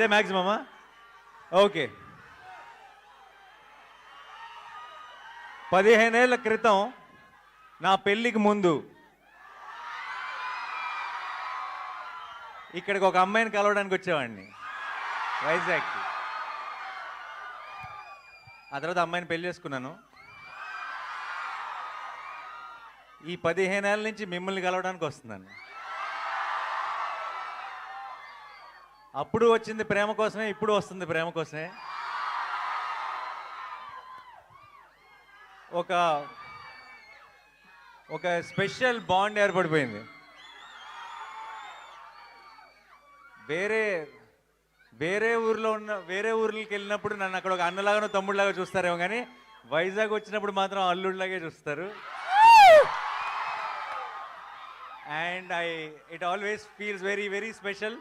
ఇదే మ్యాక్సిమమా? ఓకే. 15 ఏళ్ల క్రితం నా పెళ్ళికి ముందు ఇక్కడికి ఒక అమ్మాయిని కలవడానికి వచ్చేవాడిని వైజాగ్కి. ఆ తర్వాత అమ్మాయిని పెళ్లి చేసుకున్నాను. ఈ 15 ఏళ్ళ నుంచి మిమ్మల్ని కలవడానికి వస్తున్నాను. అప్పుడు వచ్చింది ప్రేమ కోసమే, ఇప్పుడు వస్తుంది ప్రేమ కోసమే. ఒక స్పెషల్ బాండ్ ఏర్పడిపోయింది. వేరే ఊర్లకి వెళ్ళినప్పుడు నన్ను అక్కడ ఒక అన్నలాగానో తమ్ముళ్ళలాగా చూస్తారేమో, కానీ వైజాగ్ వచ్చినప్పుడు మాత్రం అల్లుడిలాగే చూస్తారు. And it always feels very very special.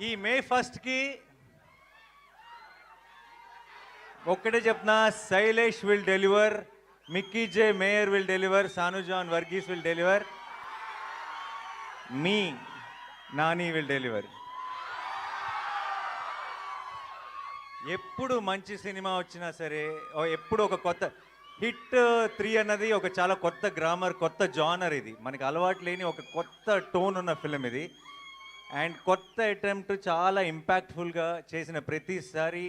ఈ మే 1కి ఒక్కటే చెప్తున్నా, Shailesh will deliver, Mickey J Meyer will deliver, Sanu John Varghese will deliver, మీ నాని విల్ డెలివర్. ఎప్పుడు మంచి సినిమా వచ్చినా సరే, ఎప్పుడు ఒక కొత్త హిట్ 3 అన్నది ఒక చాలా కొత్త గ్రామర్, కొత్త జానర్. ఇది మనకి అలవాటు లేని ఒక కొత్త టోన్ ఉన్న ఫిలిం ఇది. అండ్ కొత్త అటెంప్ట్, చాలా ఇంపాక్ట్ఫుల్గా చేసిన ప్రతిసారి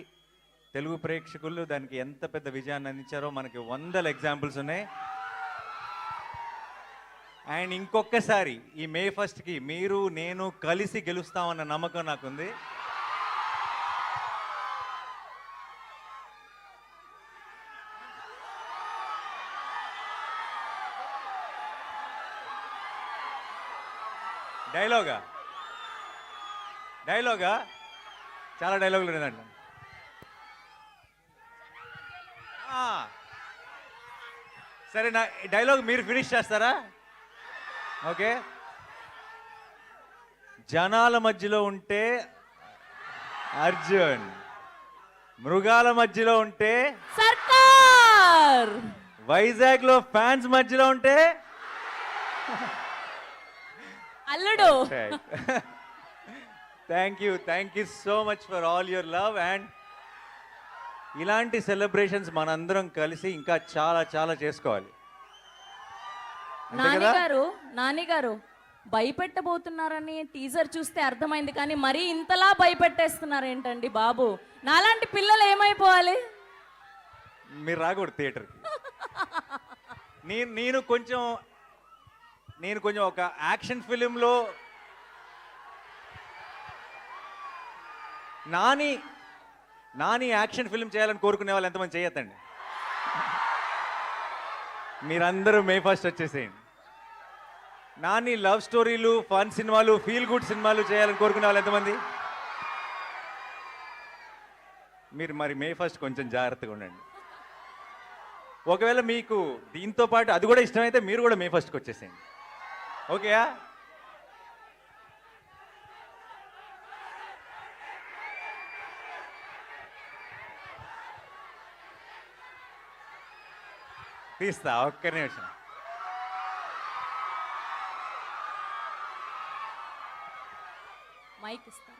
తెలుగు ప్రేక్షకులు దానికి ఎంత పెద్ద విజయాన్ని అందించారో మనకి 100 ఎగ్జాంపుల్స్ ఉన్నాయి. అండ్ ఇంకొకసారి ఈ మే 1కి మీరు నేను కలిసి గెలుస్తామన్న నమ్మకం నాకుంది. డైలాగా చాలా డైలాగులు ఉన్నాయండి. సరే, నా డైలాగ్ మీరు ఫినిష్ చేస్తారా? ఓకే. జనాల మధ్యలో ఉంటే అర్జున్, మృగాల మధ్యలో ఉంటే సర్కార్, వైజాగ్ లో ఫ్యాన్స్ మధ్యలో ఉంటే అల్లుడు. Thank you so much for all your love. And ఇలాంటి సెలబ్రేషన్స్ మనందరం కలిసి ఇంకా చాలా చాలా చేసుకోవాలి. నానిగారు భయపెట్టబోతున్నారని టీజర్ చూస్తే అర్థమైంది, కానీ మరీ ఇంతలా భయపెట్టేస్తున్నారు ఏంటండి బాబు? నాలాంటి పిల్లలు ఏమైపోవాలి? మీరు రాకూడదు థియేటర్కి. నేను కొంచెం ఒక యాక్షన్ ఫిలింలో నాని యాక్షన్ ఫిల్మ్ చేయాలని కోరుకునే వాళ్ళు ఎంతమంది చేయొద్దండి. మీరందరూ మే 1 వచ్చేసేయండి. నాని లవ్ స్టోరీలు, ఫన్ సినిమాలు, ఫీల్ గుడ్ సినిమాలు చేయాలని కోరుకునే వాళ్ళు ఎంతమంది? మీరు మరి మే 1 కొంచెం జాగ్రత్తగా ఉండండి. ఒకవేళ మీకు దీంతో పాటు అది కూడా ఇష్టమైతే మీరు కూడా మే 1కి వచ్చేసేయండి. ఓకేయా? తీస్తా, ఒక్క నిమిషం. మైక్ ఇస్తా.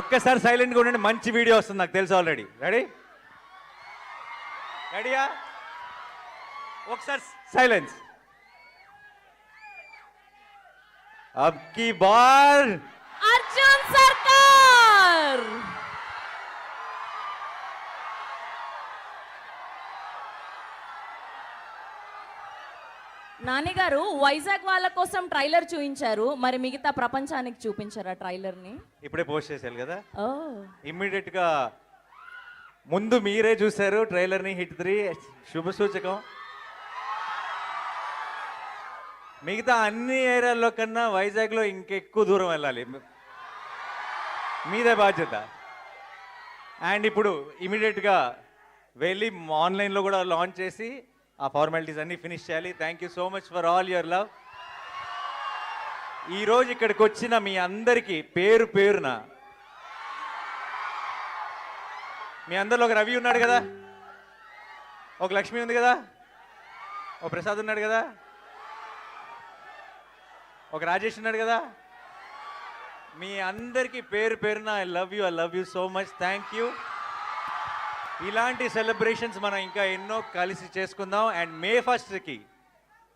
ఒక్కసారి సైలెంట్గా ఉండండి, మంచి వీడియో వస్తుంది నాకు తెలుసు ఆల్రెడీ. రెడీయా? ఒకసారి సైలెన్స్. అబ్ కీ బార్ అర్జున్ సర్కార్. నానిగారు వైజాగ్ వాళ్ళ కోసం ట్రైలర్ చూపించారు, మరి మిగతా ప్రపంచానికి చూపించారా ట్రైలర్ ని? ఇప్పుడే పోస్ట్ చేశారు కదా, ఇమ్మీడియట్ గా ముందు మీరే చూశారు ట్రైలర్ ని. హిట్ 3 శుభ సూచకం. మిగతా అన్ని ఏరియాల్లో కన్నా వైజాగ్లో ఇంకెక్కువ దూరం వెళ్ళాలి, మీదే బాధ్యత. అండ్ ఇప్పుడు ఇమీడియట్గా వెళ్ళి ఆన్లైన్లో కూడా లాంచ్ చేసి ఆ ఫార్మాలిటీస్ అన్నీ ఫినిష్ చేయాలి. Thank you so much for all your love. ఈరోజు ఇక్కడికి వచ్చిన మీ అందరికీ పేరు పేరున మీ అందరిలో ఒక రవి ఉన్నాడు కదా, ఒక లక్ష్మి ఉంది కదా, ఒక ప్రసాద్ ఉన్నాడు కదా, ఒక రాజేష్ ఉన్నాడు కదా. మీ అందరికీ పేరు పేరున I love you so much. Thank you. ఇలాంటి సెలబ్రేషన్స్ మనం ఇంకా ఎన్నో కలిసి చేసుకుందాం. అండ్ మే 1st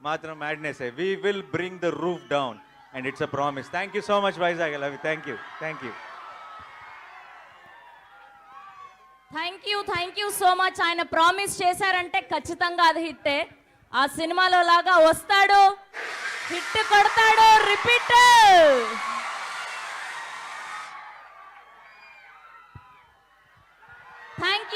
మాత్రం madness we will bring the roof down and it's a promise. Thank you so much Vizag. I love you. Thank you. Thank you so much. ఆయన promise చేశారంటే ఖచ్చితంగా అది హిట్టే. ఆ సినిమాలో లాగా వస్తాడు, హిట్ కొడతాడు, రిపీట్.